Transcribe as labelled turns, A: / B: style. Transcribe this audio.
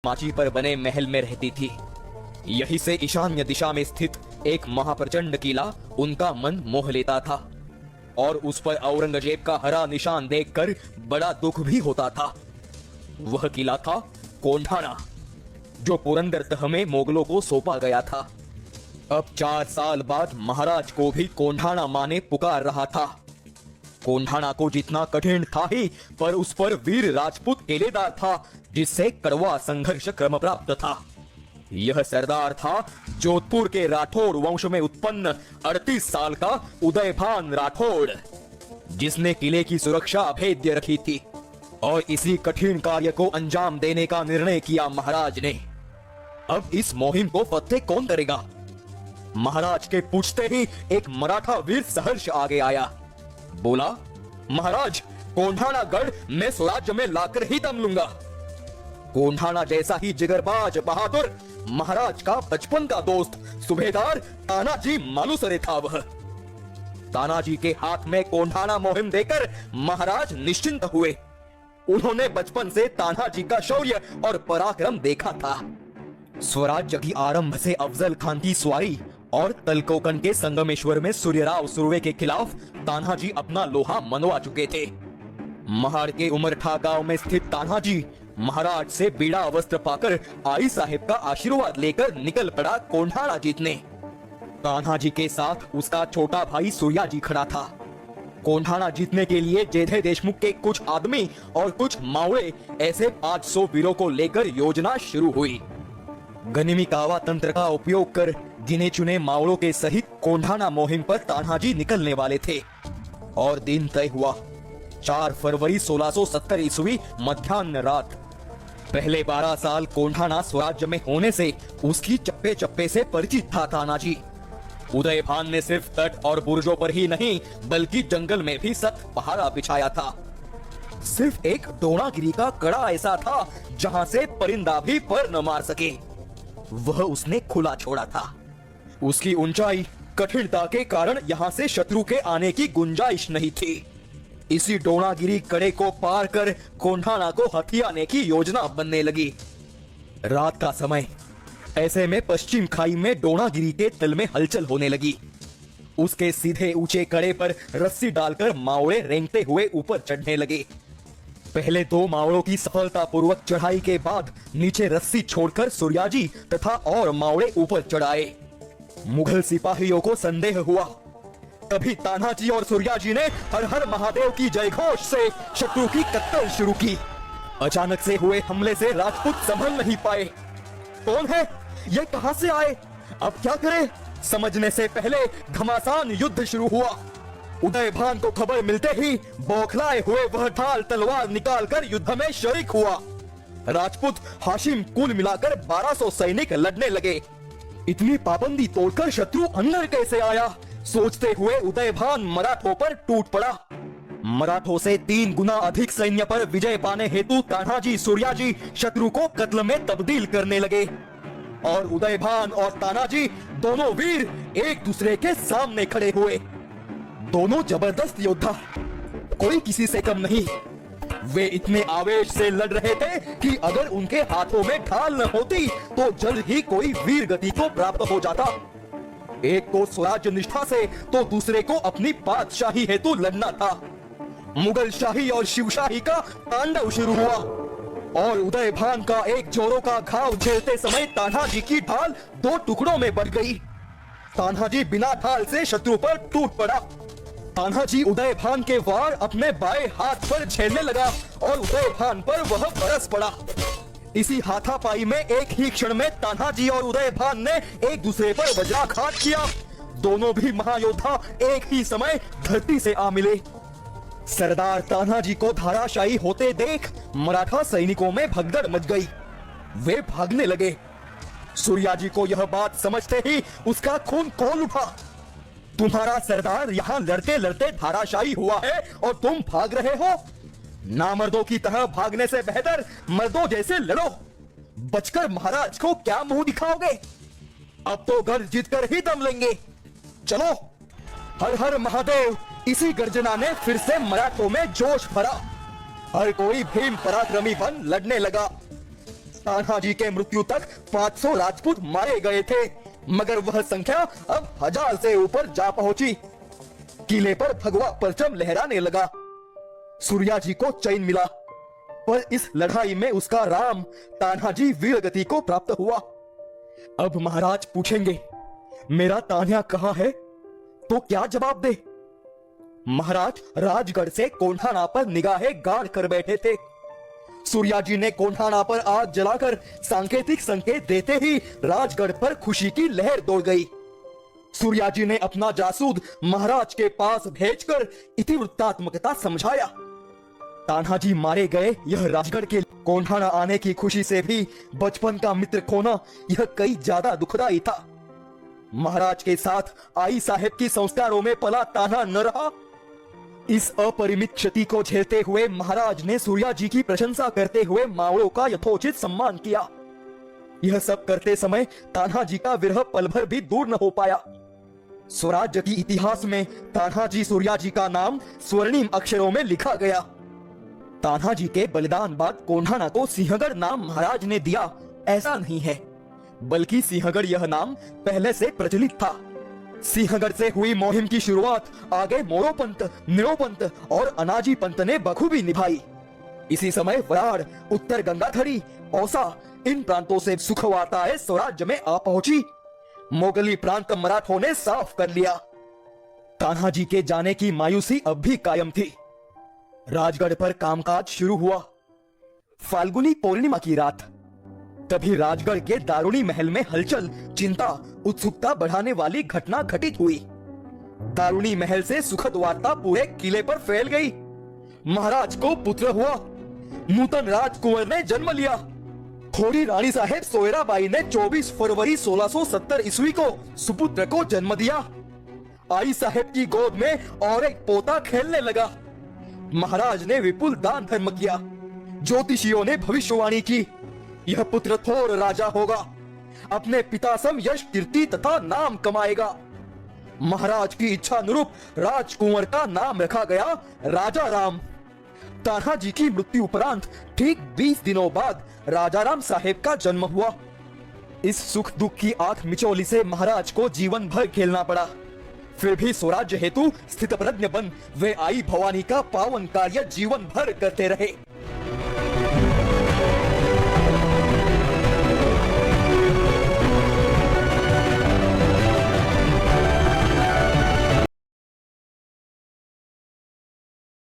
A: माची पर बने महल में रहती थी। यहीं से ईशान्य दिशा में स्थित एक महाप्रचंड किला उनका मन मोह लेता था और उस पर औरंगजेब का हरा निशान देखकर बड़ा दुख भी होता था। वह किला था कोंढाणा, जो पुरंदर तह में मोगलों को सौंपा गया था। अब 4 साल बाद महाराज को भी कोंढाणा माने पुकार रहा था। कोंढाणा को जितना कठिन था ही, पर उस पर वीर राजपूत केलेदार था, जिससे कड़वा संघर्ष क्रम प्राप्त था। यह सरदार था जोधपुर के राठौड़ वंश में उत्पन्न 38 साल का उदयभान राठौड़, जिसने किले की सुरक्षा अभेद्य रखी थी। और इसी कठिन कार्य को अंजाम देने का निर्णय किया महाराज ने। अब इस मुहिम को फतेह कौन करेगा? महाराज के पूछते ही एक मराठा वीर सहर्ष आगे आया। बोला, महाराज, कोंढाणा गढ़ मैं स्वराज्य में लाकर ही दम लूंगा। कोंढाणा जैसा ही जिगरबाज बहादुर महाराज का बचपन का दोस्त सूबेदार तानाजी मालुसरे था। वह तानाजी के हाथ में कोंढाणा मुहिम देकर महाराज निश्चिंत हुए। उन्होंने बचपन से तानाजी का शौर्य और पराक्रम देखा था। स्वराज्य की आरंभ से अफजल खान की स्वारी और तलकोकन के संगमेश्वर में सूर्यराव सुर्वे के खिलाफ तानाजी अपना लोहा मनवा चुके थे। महाड़ के उमरठा गांव में स्थित तानाजी महाराज से बीड़ा वस्त्र पाकर आई साहेब का आशीर्वाद लेकर निकल पड़ा कोंढाणा जीतने। तानाजी के साथ उसका छोटा भाई सूर्याजी खड़ा था। कोंढाणा जीतने के लिए जेधे देशमुख के कुछ आदमी और कुछ मावड़े, ऐसे 500 वीरों को लेकर योजना शुरू हुई। गनिमी कावा तंत्र का उपयोग कर गिने चुने मावड़ों के सहित कोंढाणा मुहिम पर तानाजी निकलने वाले थे। और दिन तय हुआ 4 फरवरी 1670 ईस्वी मध्याह्न रात। पहले 12 साल कोंढाणा स्वराज्य में होने से उसकी चप्पे चप्पे से परिचित था तानाजी। उदयभान ने सिर्फ तट और बुर्जों पर ही नहीं, बल्कि जंगल में भी सख्त पहरा बिछाया था। सिर्फ एक डोनागिरी का कड़ा ऐसा था जहां से परिंदा भी पर न मार सके, वह उसने खुला छोड़ा था। उसकी ऊंचाई, कठिनता के कारण यहां से शत्रु के आने की गुंजाइश नहीं थी। इसी डोनागिरी कड़े को पार कर कोंढाणा को हथियाने की योजना बनने लगी। रात का समय, ऐसे में पश्चिम खाई में डोनागिरी के तल में हलचल होने लगी। उसके सीधे ऊंचे कड़े पर रस्सी डालकर मावड़े रेंगते हुए ऊपर चढ़ने लगे। पहले 2 मावड़ों की सफलतापूर्वक चढ़ाई के बाद नीचे रस्सी छोड़कर सूर्याजी तथा और मावड़े ऊपर चढ़ाए। मुगल सिपाहियों को संदेह हुआ। तभी तानाजी और सूर्याजी ने हर हर महादेव की जयघोष से शत्रु की कत्तल शुरू की। अचानक से हुए हमले से राजपूत संभल नहीं पाए। कौन है ये, कहां से आए, अब क्या करें? समझने से पहले घमासान युद्ध शुरू हुआ। उदयभान को खबर मिलते ही बौखलाए हुए वह ढाल तलवार निकालकर युद्ध में शरीक हुआ। राजपूत हाशिम कुल मिलाकर 1200 सैनिक लड़ने लगे। इतनी पाबंदी तोड़कर शत्रु अंदर कैसे आया, सोचते हुए उदयभान मराठों पर टूट पड़ा। मराठों से 3 गुना अधिक सैन्य पर विजय पाने हेतु तानाजी सूर्याजी शत्रु को कत्ल में तब्दील करने लगे। और उदयभान और तानाजी दोनों वीर एक दूसरे के सामने खड़े हुए। दोनों जबरदस्त योद्धा, कोई किसी से कम नहीं। वे इतने आवेश से लड़ रहे थे कि अगर उनके हाथों में ढाल न होती तो जल्द ही कोई वीर गति को प्राप्त हो जाता। एक को स्वराज्य निष्ठा से तो दूसरे को अपनी बादशाही हेतु लड़ना था। मुगल शाही और शिवशाही का तांडव शुरू हुआ और उदयभान का एक जोरों का घाव झेलते समय तानाजी की ढाल 2 टुकड़ों में बढ़ गई। तानाजी बिना ढाल से शत्रु पर टूट पड़ा। तानाजी उदयभान के वार अपने बाएं हाथ पर झेलने लगा और उदयभान पर वह बरस पड़ा। इसी हाथापाई में एक ही क्षण में तानाजी और उदयभान ने एक दूसरे पर वज्राघात किया। दोनों भी महायोद्धा एक ही समय धरती से आ मिले। सरदार तानाजी को धराशायी होते देख मराठा सैनिकों में भगदड़ मच गई। वे भागने लगे। सूर्याजी को यह बात समझते ही उसका खून खौल उठा। तुम्हारा सरदार यहाँ लड़ते लड़ते धराशायी हुआ है और तुम भाग रहे हो? नामर्दों की तरह भागने से बेहतर मर्दों जैसे लड़ो। बचकर महाराज को क्या मुंह दिखाओगे? अब तो गढ़ जीतकर ही दम लेंगे। चलो। हर हर महादेव। इसी गर्जना ने फिर से मराठों में जोश भरा। हर कोई भीम पराक्रमी बन लड़ने लगा।
B: तान्हाजी के मृत्यु तक 500 राजपूत मारे गए थे, मगर वह संख्या अब 1000 से ऊपर जा पहुंची। किले पर भगवा परचम लहराने लगा। सूर्या जी को चैन मिला, पर इस लड़ाई में उसका राम तान्हाजी वीर गति को प्राप्त हुआ। अब महाराज पूछेंगे, मेरा तान्हा कहां है? तो क्या जवाब दे? महाराज राजगढ़ से कोंढाणा पर निगाहें गाड़ कर बैठे थे। सूर्या जी ने कोंढाणा पर आग जलाकर सांकेतिक संकेत देते ही राजगढ़ पर खुशी की लहर दौड़ गई। सूर्या जी ने अपना जासूद महाराज के पास भेजकर इतिवृत्तात्मकता समझाया। तान्हाजी मारे गए, यह राजगढ़ के कोंढाणा आने की खुशी से भी बचपन का मित्र खोना यह कई ज्यादा दुखदाई था। महाराज के साथ आई साहेब की संस्कारों में पला तान्हा न रहा। इस अपरिमित क्षति को झेलते हुए महाराज ने सूर्या जी की प्रशंसा करते हुए मावड़ों का यथोचित सम्मान किया। यह सब करते समय तान्हा जी का विरह पल भर भी दूर न हो पाया। स्वराज्य की इतिहास में तान्हाजी सूर्या जी का नाम स्वर्णिम अक्षरों में लिखा गया। तान्हाजी के बलिदान बाद कोंढाणा को सिंहगढ़ नाम महाराज ने दिया, ऐसा नहीं है, बल्कि सिंहगढ़ यह नाम पहले से प्रचलित था। सिंहगढ़ से हुई मुहिम की शुरुआत आगे मोरोपंत, निरोपंत और अनाजी पंत ने बखूबी निभाई। इसी समय वराड़, उत्तर गंगाधरी, औसा इन प्रांतों से सुखवार्ताएं स्वराज्य में आ पहुंची। मोगली प्रांत मराठों ने साफ कर लिया। तान्हाजी के जाने की मायूसी अब भी कायम थी। राजगढ़ पर कामकाज शुरू हुआ। फाल्गुनी पूर्णिमा की रात, तभी राजगढ़ के दारुणी महल में हलचल, चिंता, उत्सुकता बढ़ाने वाली घटना घटित हुई। दारुणी महल से सुखद वार्ता पूरे किले पर फैल गई। महाराज को पुत्र हुआ। नूतन राजकुंवर ने जन्म लिया। थोड़ी रानी साहेब सोयराबाई ने 24 फरवरी 1670 ईस्वी को सुपुत्र को जन्म दिया। आई साहेब की गोद में और एक पोता खेलने लगा। महाराज ने विपुल दान धर्म किया। ज्योतिषियों ने भविष्यवाणी की, यह पुत्र थोर राजा होगा, अपने पिता सम यश, कीर्ति तथा नाम कमाएगा। महाराज की इच्छा अनुरूप राजकुंवर का नाम रखा गया राजा राम। तान्हाजी की मृत्यु उपरांत ठीक 20 दिनों बाद राजा राम साहेब का जन्म हुआ। इस सुख दुख की आंख मिचौली से महाराज को जीवन भर खेलना पड़ा। फिर भी स्वराज्य हेतु स्थितप्रज्ञ बन वे आई भवानी का पावन कार्य जीवन भर करते रहे।